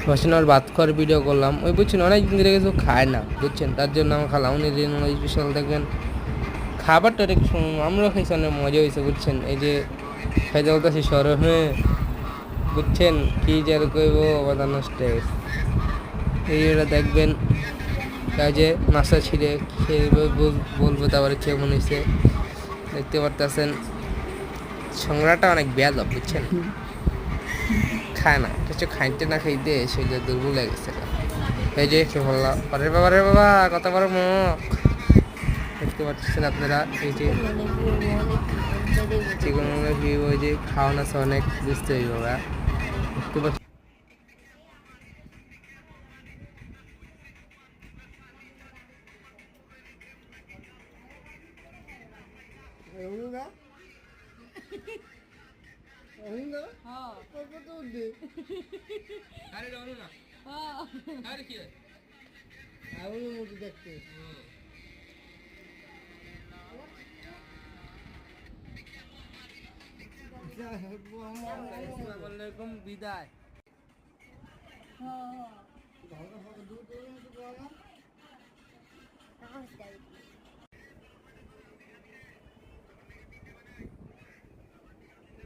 বসেন আর ভাত খাওয়ার ভিডিও করলাম ওই বুঝছেন অনেক দিন ধরে কিছু খায় না বুঝছেন তার জন্য আমার খালাম স্পেশাল দেখবেন খাবারটা অনেক আমরাও খাইছি অনেক মজা হয়েছে বুঝছেন এই যে খাইতে বলতেছি সরমে বুঝছেন কি যে আর কইব অবদান নষ্ট এইটা দেখবেন কাজে নাস্তা ছিঁড়ে খেয়ে বলবো তারপরে কেমন হয়েছে দেখতে পারতেছেন সংগ্রাটা অনেক বেয়াদব বুঝছেন খায় না কিছু খাইতে না খাইতে সেটা দুর্বল হয়ে গেছে এই যে কে বললাম বারে বাবা কত বড় মুখ দেখতে পাচ্ছেন আপনারা এই যে চিকন ওই যে খাওয়ানো আছে অনেক বুঝতে হইব দেখতে পাচ্ছেন বিদায় নমস্কার।